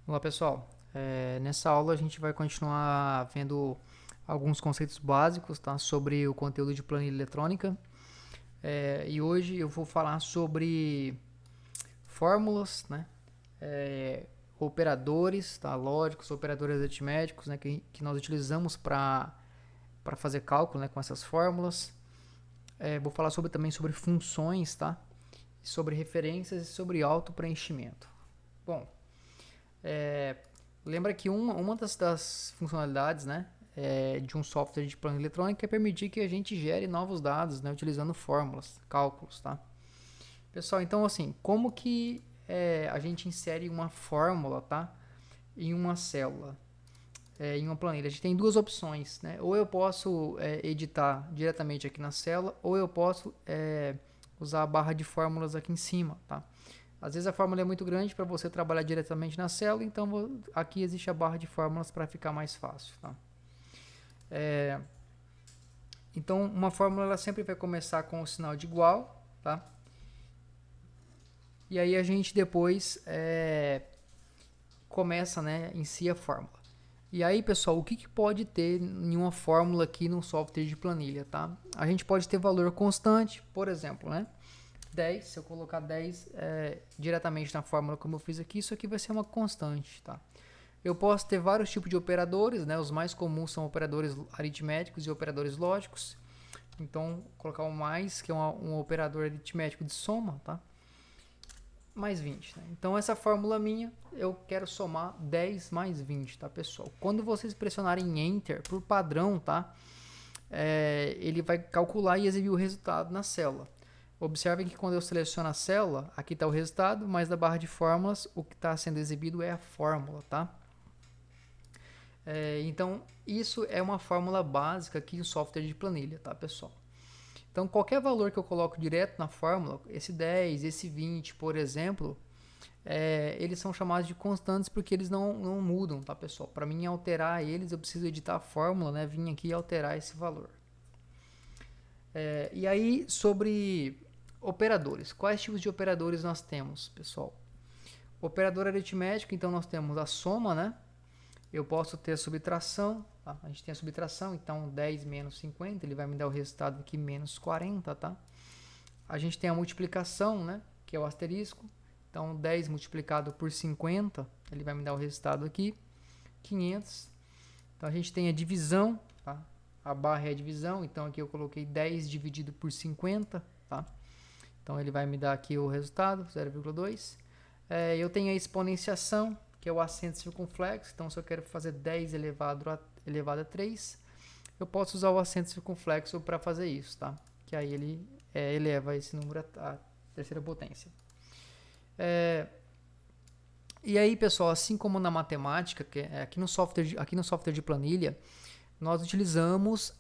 Olá pessoal, nessa aula a gente vai continuar vendo alguns conceitos básicos, tá, sobre o conteúdo de planilha eletrônica. E hoje eu vou falar sobre fórmulas, né, operadores, tá, lógicos, operadores aritméticos, né, que nós utilizamos para fazer cálculo, né, com essas fórmulas. Vou falar também sobre funções, tá, sobre referências e sobre auto-preenchimento. Bom, É, lembra que uma das funcionalidades, né, de um software de planilha eletrônica é permitir que a gente gere novos dados, né, utilizando fórmulas, cálculos, tá? Pessoal, então assim, como que a gente insere uma fórmula, tá, em uma célula, em uma planilha? A gente tem duas opções, né? Ou eu posso editar diretamente aqui na célula, ou eu posso usar a barra de fórmulas aqui em cima, tá? Às vezes a fórmula é muito grande para você trabalhar diretamente na célula, então aqui existe a barra de fórmulas para ficar mais fácil. Tá? É, então uma fórmula ela sempre vai começar com o sinal de igual, tá? E aí a gente depois começa, né, em si a fórmula. E aí, pessoal, o que pode ter em uma fórmula aqui no software de planilha, tá? A gente pode ter valor constante, por exemplo, né? 10, se eu colocar 10 diretamente na fórmula como eu fiz aqui, isso aqui vai ser uma constante, tá? Eu posso ter vários tipos de operadores, né? Os mais comuns são operadores aritméticos e operadores lógicos. Então, vou colocar o mais, que é um operador aritmético de soma, tá? Mais 20, né? Então, essa fórmula minha, eu quero somar 10 mais 20, tá, pessoal? Quando vocês pressionarem Enter, por padrão, tá? Ele vai calcular e exibir o resultado na célula. Observem que quando eu seleciono a célula, aqui está o resultado, mas na barra de fórmulas, o que está sendo exibido é a fórmula, tá? Então, isso é uma fórmula básica aqui no software de planilha, tá, pessoal? Então, qualquer valor que eu coloco direto na fórmula, esse 10, esse 20, por exemplo, eles são chamados de constantes porque eles não mudam, tá, pessoal? Para mim alterar eles, eu preciso editar a fórmula, né? Vim aqui e alterar esse valor. E aí, sobre operadores. Quais tipos de operadores nós temos, pessoal? Operador aritmético, então nós temos a soma, né? Eu posso ter a subtração, tá? A gente tem a subtração, então 10 menos 50, ele vai me dar o resultado aqui menos 40, tá? A gente tem a multiplicação, né? Que é o asterisco. Então 10 multiplicado por 50, ele vai me dar o resultado aqui, 500. Então a gente tem a divisão, tá? A barra é a divisão, então aqui eu coloquei 10 dividido por 50, tá? Então ele vai me dar aqui o resultado, 0,2. Eu tenho a exponenciação, que é o acento circunflexo. Então se eu quero fazer 10 elevado a 3, eu posso usar o acento circunflexo para fazer isso, tá? Que aí ele eleva esse número à terceira potência. E aí, pessoal, assim como na matemática, aqui no software de planilha, nós utilizamos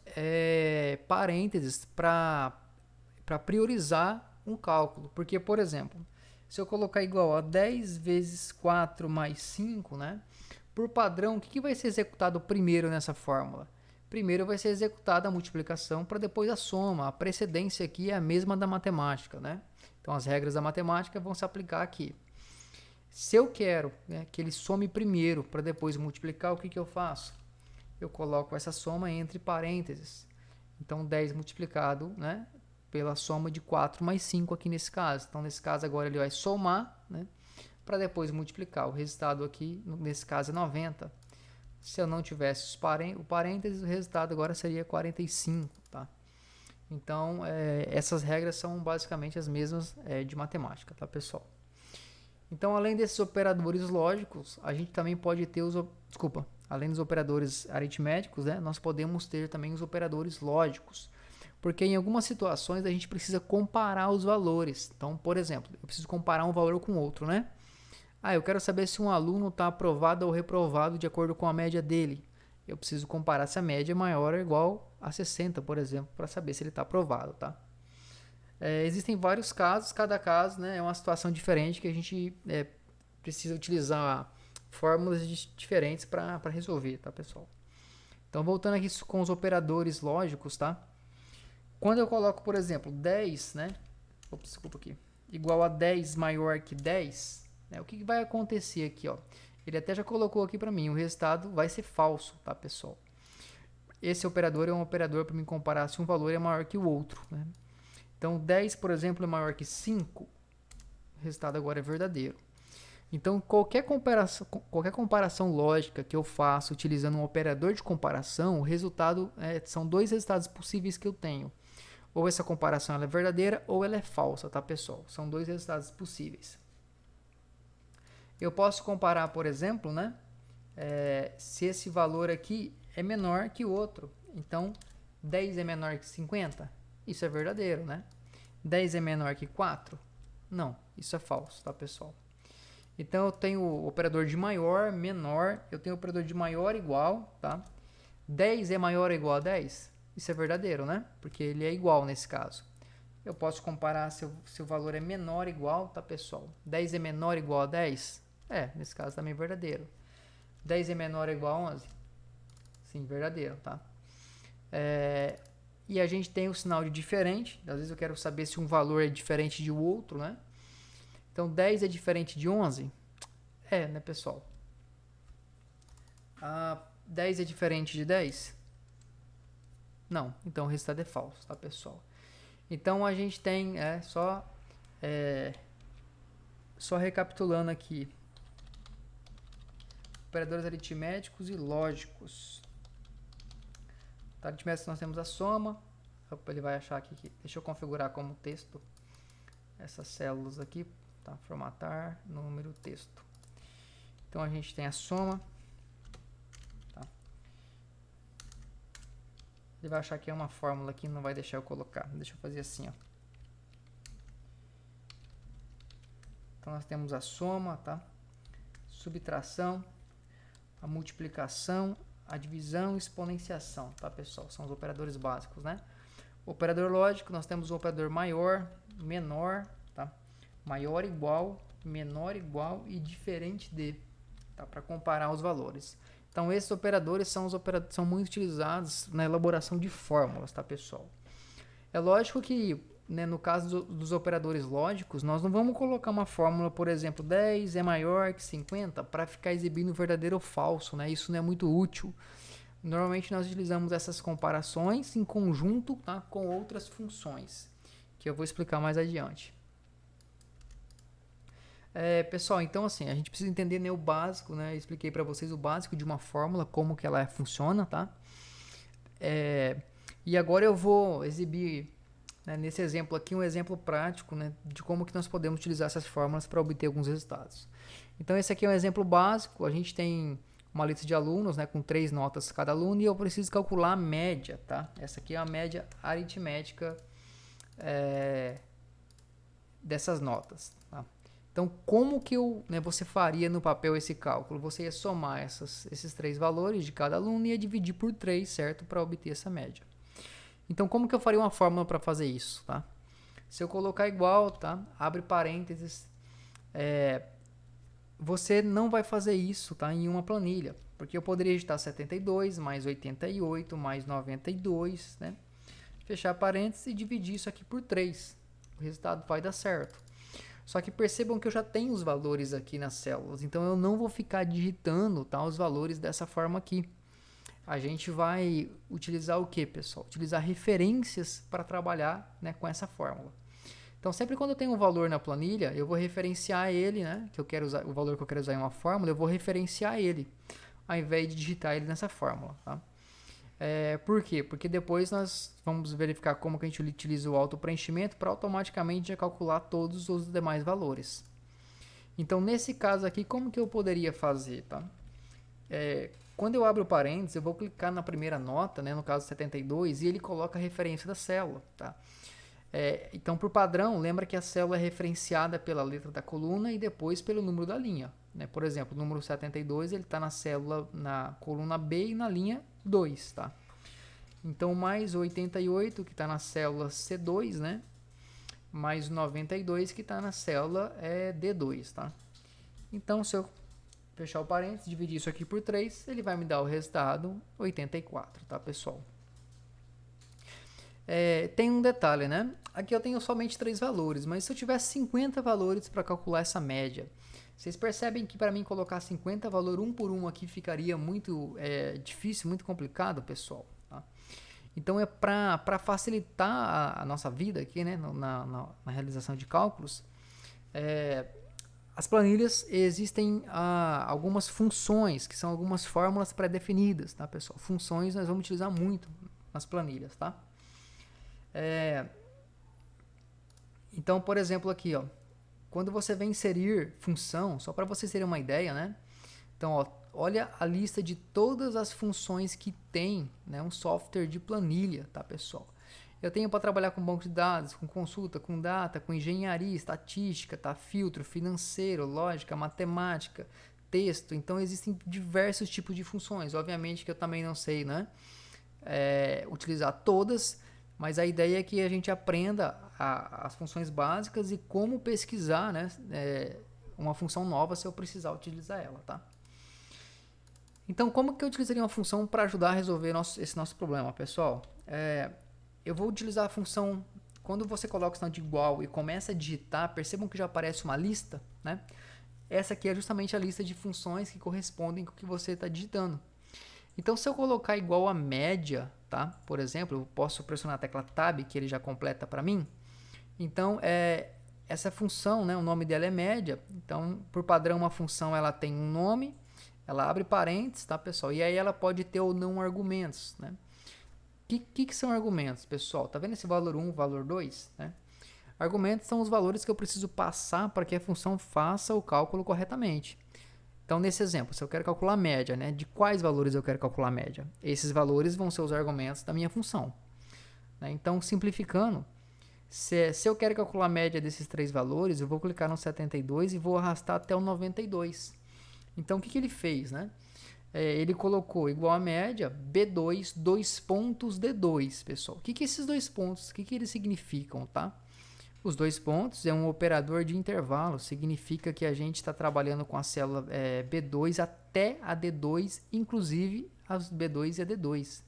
parênteses para priorizar um cálculo. Porque, por exemplo, se eu colocar igual a 10 vezes 4 mais 5, né? Por padrão, o que vai ser executado primeiro nessa fórmula? Primeiro vai ser executada a multiplicação para depois a soma. A precedência aqui é a mesma da matemática, né? Então as regras da matemática vão se aplicar aqui. Se eu quero, né, que ele some primeiro para depois multiplicar, o que eu faço? Eu coloco essa soma entre parênteses. Então 10 multiplicado, né, pela soma de 4 mais 5 aqui nesse caso. Então nesse caso agora ele vai somar, né, para depois multiplicar. O resultado aqui, nesse caso, é 90. Se eu não tivesse o parênteses, o resultado agora seria 45, tá? Então, essas regras são basicamente as mesmas de matemática, tá, pessoal? Então, além desses operadores lógicos, a gente também pode ter além dos operadores aritméticos, né, nós podemos ter também os operadores lógicos. Porque em algumas situações a gente precisa comparar os valores. Então, por exemplo, eu preciso comparar um valor com outro, né? Eu quero saber se um aluno está aprovado ou reprovado de acordo com a média dele. Eu preciso comparar se a média é maior ou igual a 60, por exemplo, para saber se ele está aprovado, tá? Existem vários casos, cada caso, né, é uma situação diferente que a gente precisa utilizar fórmulas diferentes para resolver, tá, pessoal? Então, voltando aqui com os operadores lógicos, tá? Quando eu coloco, por exemplo, 10, né? Desculpa aqui. Igual a 10 maior que 10, né? O que vai acontecer aqui, ó? Ele até já colocou aqui para mim, o resultado vai ser falso, tá, pessoal? Esse operador é um operador para me comparar se um valor é maior que o outro, né? Então, 10, por exemplo, é maior que 5, o resultado agora é verdadeiro. Então, qualquer comparação lógica que eu faço utilizando um operador de comparação, o resultado são dois resultados possíveis que eu tenho. Ou essa comparação ela é verdadeira ou ela é falsa, tá, pessoal? São dois resultados possíveis. Eu posso comparar, por exemplo, né, se esse valor aqui é menor que o outro. Então, 10 é menor que 50? Isso é verdadeiro, né? 10 é menor que 4? Não, isso é falso, tá, pessoal? Então, eu tenho o operador de maior, menor, eu tenho o operador de maior igual, tá? 10 é maior ou igual a 10? Isso é verdadeiro, né? Porque ele é igual nesse caso. Eu posso comparar se o valor é menor ou igual, tá, pessoal? 10 é menor ou igual a 10? Nesse caso também é verdadeiro. 10 é menor ou igual a 11? Sim, verdadeiro, tá? E a gente tem o sinal de diferente. Às vezes eu quero saber se um valor é diferente de outro, né? Então, 10 é diferente de 11? Né, pessoal? 10 é diferente de 10? Não. Então, o resultado é falso, tá, pessoal? Então, a gente tem, só recapitulando aqui. Operadores aritméticos e lógicos. Tá, aritméticos nós temos a soma. Opa, ele vai achar aqui. Deixa eu configurar como texto essas células aqui. Tá, formatar, número, texto. Então a gente tem a soma. Tá. Ele vai achar que é uma fórmula aqui, não vai deixar eu colocar. Deixa eu fazer assim, ó. Então nós temos a soma, tá? Subtração, a multiplicação, a divisão e exponenciação, tá, pessoal? São os operadores básicos, né? O operador lógico, nós temos o operador maior, menor, tá? Maior igual, menor igual e diferente de, tá? Para comparar os valores. Então, esses operadores são muito utilizados na elaboração de fórmulas, tá, pessoal? É lógico que, né, no caso dos operadores lógicos, nós não vamos colocar uma fórmula, por exemplo, 10 é maior que 50 para ficar exibindo verdadeiro ou falso, né? Isso não é muito útil. Normalmente nós utilizamos essas comparações em conjunto, tá, com outras funções, que eu vou explicar mais adiante. Pessoal, então assim, a gente precisa entender, né, o básico, né? Eu expliquei para vocês o básico de uma fórmula, como que ela funciona, tá? E agora eu vou exibir, né, nesse exemplo aqui, um exemplo prático, né, de como que nós podemos utilizar essas fórmulas para obter alguns resultados. Então esse aqui é um exemplo básico, a gente tem uma lista de alunos, né, com 3 notas cada aluno, e eu preciso calcular a média, tá? Essa aqui é a média aritmética dessas notas, tá? Então, como que você faria no papel esse cálculo? Você ia somar esses 3 valores de cada aluno e ia dividir por 3, certo? Para obter essa média. Então, como que eu faria uma fórmula para fazer isso, tá? Se eu colocar igual, tá? Abre parênteses. Você não vai fazer isso, tá? Em uma planilha. Porque eu poderia digitar 72 mais 88 mais 92, né? Fechar parênteses e dividir isso aqui por 3. O resultado vai dar certo. Só que percebam que eu já tenho os valores aqui nas células, então eu não vou ficar digitando, tá, os valores dessa forma aqui. A gente vai utilizar o que, pessoal? Utilizar referências para trabalhar, né, com essa fórmula. Então, sempre quando eu tenho um valor na planilha, eu vou referenciar ele, né, que eu quero usar, o valor que eu quero usar em uma fórmula, eu vou referenciar ele, ao invés de digitar ele nessa fórmula, tá? Por quê? Porque depois nós vamos verificar como que a gente utiliza o auto-preenchimento para automaticamente já calcular todos os demais valores. Então, nesse caso aqui, como que eu poderia fazer, tá? Quando eu abro o parênteses, eu vou clicar na primeira nota, né, no caso 72, e ele coloca a referência da célula, tá? Então, por padrão, lembra que a célula é referenciada pela letra da coluna e depois pelo número da linha, né? Por exemplo, o número 72 ele está na coluna B e na linha 2, tá? Então, mais 88 que está na célula C2, né? Mais 92 que está na célula D2, tá? Então, se eu fechar o parênteses, dividir isso aqui por 3, ele vai me dar o resultado 84, tá, pessoal? Tem um detalhe, né? Aqui eu tenho somente 3 valores, mas se eu tivesse 50 valores para calcular essa média, Vocês percebem que para mim colocar 50 valor um por um aqui ficaria muito difícil, muito complicado, pessoal. Tá? Então é para facilitar a nossa vida aqui, né, na realização de cálculos, as planilhas existem algumas funções, que são algumas fórmulas pré-definidas, tá, pessoal? Funções nós vamos utilizar muito nas planilhas, tá? Então, por exemplo, aqui, ó, quando você vem inserir função, só para vocês terem uma ideia, né? Então, ó, olha a lista de todas as funções que tem, né, um software de planilha, tá, pessoal? Eu tenho para trabalhar com banco de dados, com consulta, com data, com engenharia, estatística, tá? Filtro, financeiro, lógica, matemática, texto. Então existem diversos tipos de funções. Obviamente que eu também não sei, né, utilizar todas, mas a ideia é que a gente aprenda as funções básicas e como pesquisar, né, uma função nova se eu precisar utilizar ela, tá? Então, como que eu utilizaria uma função para ajudar a resolver esse nosso problema, pessoal? Eu vou utilizar a função, quando você coloca o sinal de igual e começa a digitar, percebam que já aparece uma lista, né? Essa aqui é justamente a lista de funções que correspondem com o que você está digitando. Então, se eu colocar igual a média, tá? Por exemplo, eu posso pressionar a tecla Tab, que ele já completa para mim. Então, essa função, né, o nome dela é média. Então, por padrão, uma função ela tem um nome, ela abre parênteses, tá, pessoal? E aí ela pode ter ou não argumentos, né? O que são argumentos, pessoal? Tá vendo esse valor 1, valor 2? Né? Argumentos são os valores que eu preciso passar para que a função faça o cálculo corretamente. Então, nesse exemplo, se eu quero calcular a média, né, de quais valores eu quero calcular a média? Esses valores vão ser os argumentos da minha função. Né? Então, simplificando, se eu quero calcular a média desses três valores, eu vou clicar no 72 e vou arrastar até o 92. Então, o que ele fez, né? Ele colocou igual a média, B2, 2 pontos D2, pessoal. O que esses dois pontos, o que eles significam, tá? Os 2 pontos é um operador de intervalo, significa que a gente está trabalhando com a célula B2 até a D2, inclusive as B2 e a D2.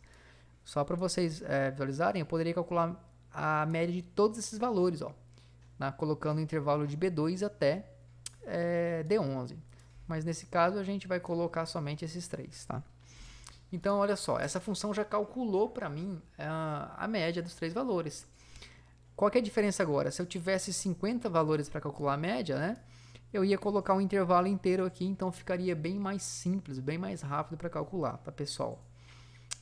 Só para vocês visualizarem, eu poderia calcular a média de todos esses valores, ó, né? Colocando o intervalo de B2 até D11. Mas nesse caso a gente vai colocar somente esses três, tá? Então, olha só, essa função já calculou para mim a média dos três valores. Qual que é a diferença agora? Se eu tivesse 50 valores para calcular a média, né, eu ia colocar um intervalo inteiro aqui, então ficaria bem mais simples, bem mais rápido para calcular, tá, pessoal?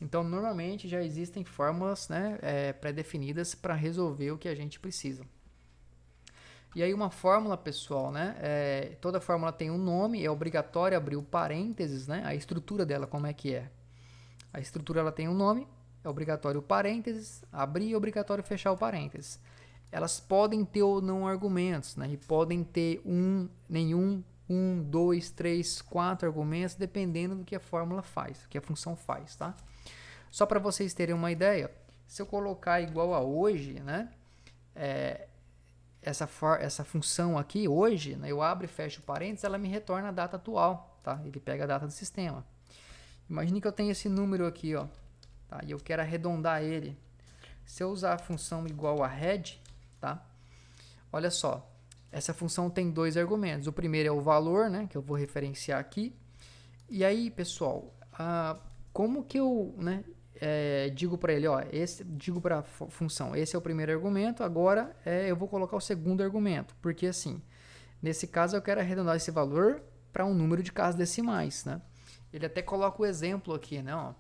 Então, normalmente já existem fórmulas, né, pré-definidas para resolver o que a gente precisa. E aí uma fórmula, pessoal, né? Toda fórmula tem um nome, é obrigatório abrir o parênteses, né? A estrutura dela, como é que é? A estrutura ela tem um nome, é obrigatório o parênteses, abrir e obrigatório fechar o parênteses. Elas podem ter ou não argumentos, né? E podem ter nenhum, 2, 3, 4 argumentos, dependendo do que a fórmula faz, do que a função faz, tá? Só para vocês terem uma ideia, se eu colocar igual a hoje, né? Essa função aqui, hoje, né, eu abro e fecho o parênteses, ela me retorna a data atual, tá? Ele pega a data do sistema. Imagine que eu tenho esse número aqui, ó, tá? E eu quero arredondar ele. Se eu usar a função igual a head, tá? Olha só, essa função tem dois argumentos. O primeiro é o valor, né, que eu vou referenciar aqui. E aí, pessoal, como que eu, né, digo para ele, ó, digo para a função, esse é o primeiro argumento, agora eu vou colocar o segundo argumento, porque assim, nesse caso eu quero arredondar esse valor para um número de casas decimais, né? Ele até coloca o exemplo aqui, né? Ó,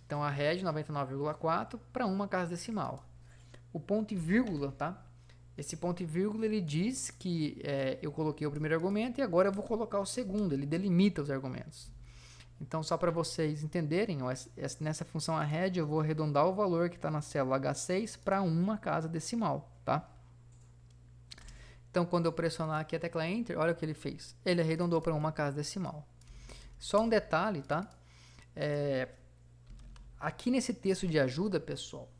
então a rede 99,4 para uma casa decimal. O ponto e vírgula, tá? Esse ponto e vírgula ele diz que eu coloquei o primeiro argumento e agora eu vou colocar o segundo, ele delimita os argumentos. Então, só para vocês entenderem, ó, nessa função arred eu vou arredondar o valor que está na célula H6 para uma casa decimal, tá? Então, quando eu pressionar aqui a tecla Enter, olha o que ele fez. Ele arredondou para uma casa decimal. Só um detalhe, tá? Aqui nesse texto de ajuda, pessoal,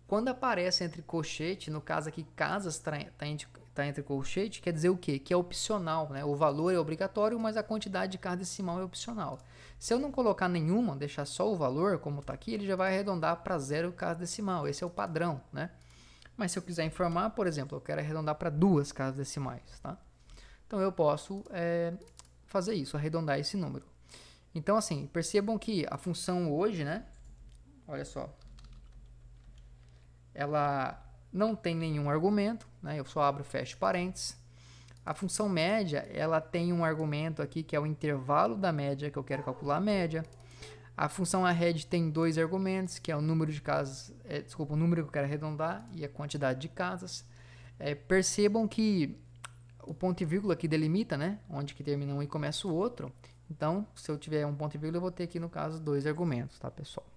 quando aparece entre colchete, no caso aqui casas está entre colchete, quer dizer o quê? Que é opcional, né? O valor é obrigatório, mas a quantidade de casa decimal é opcional. Se eu não colocar nenhuma, deixar só o valor, como está aqui, ele já vai arredondar para 0 casa decimal. Esse é o padrão, né? Mas se eu quiser informar, por exemplo, eu quero arredondar para 2 casas decimais, tá? Então eu posso fazer isso, arredondar esse número. Então assim, percebam que a função hoje, né? Olha só, ela não tem nenhum argumento, né? Eu só abro e fecho parênteses. A função média, ela tem um argumento aqui que é o intervalo da média, que eu quero calcular a média. A função arred tem dois argumentos, que é o número de casas, o número que eu quero arredondar e a quantidade de casas. Percebam que o ponto e vírgula aqui delimita, né, onde que termina um e começa o outro. Então, se eu tiver um ponto e vírgula, eu vou ter aqui, no caso, dois argumentos, tá, pessoal?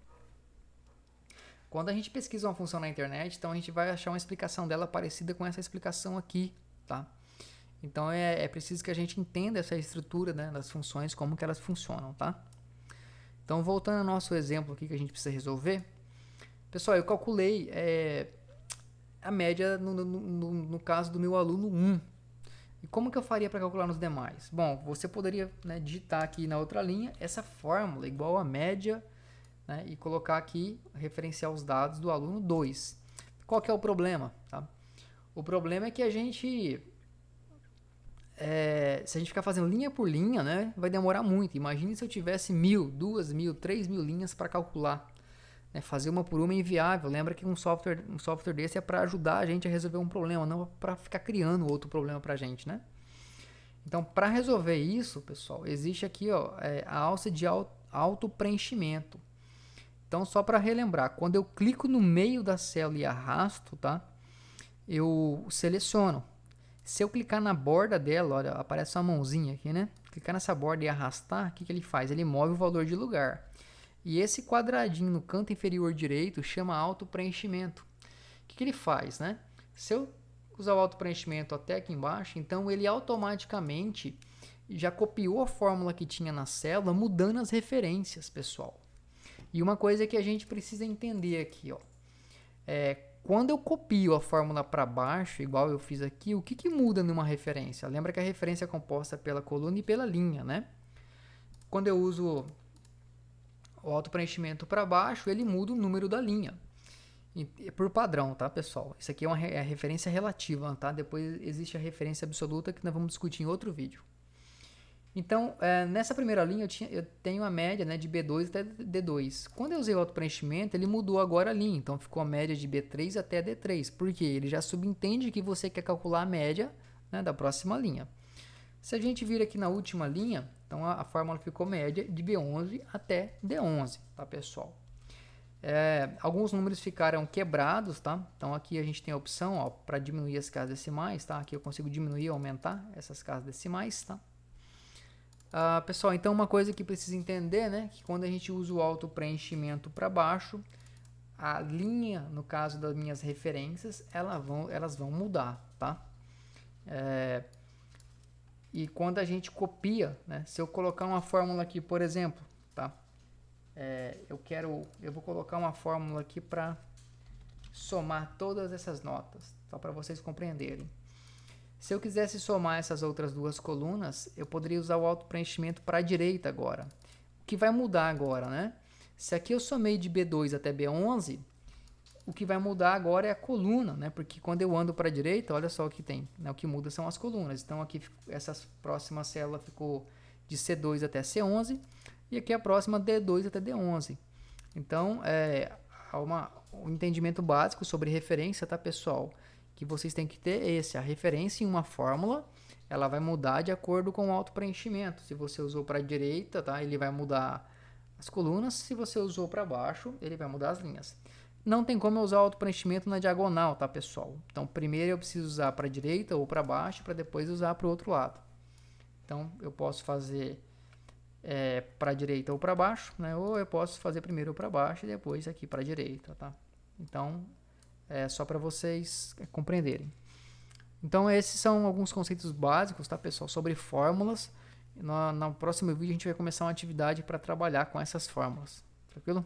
Quando a gente pesquisa uma função na internet, então a gente vai achar uma explicação dela parecida com essa explicação aqui, tá? Então, é preciso que a gente entenda essa estrutura, né, das funções, como que elas funcionam, tá? Então, voltando ao nosso exemplo aqui que a gente precisa resolver, pessoal, eu calculei a média no caso do meu aluno 1. E como que eu faria para calcular nos demais? Bom, você poderia, né, digitar aqui na outra linha essa fórmula igual a média, né, e colocar aqui, referenciar os dados do aluno 2. Qual que é o problema? Tá? O problema é que a gente, se a gente ficar fazendo linha por linha, né, vai demorar muito. Imagine se eu tivesse 1.000, 2.000, 3.000 linhas para calcular. Fazer uma por uma é inviável. Lembra que um software desse é para ajudar a gente a resolver um problema, não para ficar criando outro problema para a gente, né? Então, para resolver isso, pessoal, existe aqui a alça de auto-preenchimento. Então, só para relembrar, quando eu clico no meio da célula e arrasto, tá? Eu seleciono. Se eu clicar na borda dela, olha, aparece uma mãozinha aqui, né? Clicar nessa borda e arrastar, o que ele faz? Ele move o valor de lugar. E esse quadradinho no canto inferior direito chama auto-preenchimento. O que ele faz, né? Se eu usar o auto-preenchimento até aqui embaixo, então ele automaticamente já copiou a fórmula que tinha na célula, mudando as referências, pessoal. E uma coisa que a gente precisa entender aqui, ó, quando eu copio a fórmula para baixo, igual eu fiz aqui, o que muda numa referência? Lembra que a referência é composta pela coluna e pela linha, né? Quando eu uso o auto-preenchimento para baixo, ele muda o número da linha. E, por padrão, tá, pessoal? Isso aqui é a referência relativa, tá? Depois existe a referência absoluta que nós vamos discutir em outro vídeo. Então, nessa primeira linha eu tenho a média, né, de B2 até D2. Quando eu usei o auto-preenchimento, ele mudou agora a linha. Então, ficou a média de B3 até D3. Por quê? Ele já subentende que você quer calcular a média, né, da próxima linha. Se a gente vir aqui na última linha, então a fórmula ficou média de B11 até D11, tá, pessoal? Alguns números ficaram quebrados, tá? Então aqui a gente tem a opção para diminuir as casas decimais, tá? Aqui eu consigo diminuir e aumentar essas casas decimais, tá? Pessoal, então uma coisa que precisa entender, né? Que quando a gente usa o auto-preenchimento para baixo, a linha, no caso das minhas referências, elas vão mudar, tá? E quando a gente copia, né? Se eu colocar uma fórmula aqui, por exemplo, tá? Eu vou colocar uma fórmula aqui para somar todas essas notas, só para vocês compreenderem. Se eu quisesse somar essas outras duas colunas, eu poderia usar o auto-preenchimento para a direita agora. O que vai mudar agora, né? Se aqui eu somei de B2 até B11, o que vai mudar agora é a coluna, né? Porque quando eu ando para a direita, olha só o que tem, né? O que muda são as colunas. Então aqui essa próxima célula ficou de C2 até C11 e aqui a próxima D2 até D11. Então há um entendimento básico sobre referência, tá, pessoal? Que vocês têm que ter a referência em uma fórmula, ela vai mudar de acordo com o auto-preenchimento. Se você usou para a direita, tá? Ele vai mudar as colunas. Se você usou para baixo, ele vai mudar as linhas. Não tem como eu usar o auto-preenchimento na diagonal, tá, pessoal? Então, primeiro eu preciso usar para a direita ou para baixo, para depois usar para o outro lado. Então, eu posso fazer para a direita ou para baixo, né? Ou eu posso fazer primeiro para baixo e depois aqui para a direita, tá? Então, só para vocês compreenderem. Então, esses são alguns conceitos básicos, tá, pessoal, sobre fórmulas. No próximo vídeo, a gente vai começar uma atividade para trabalhar com essas fórmulas. Tranquilo?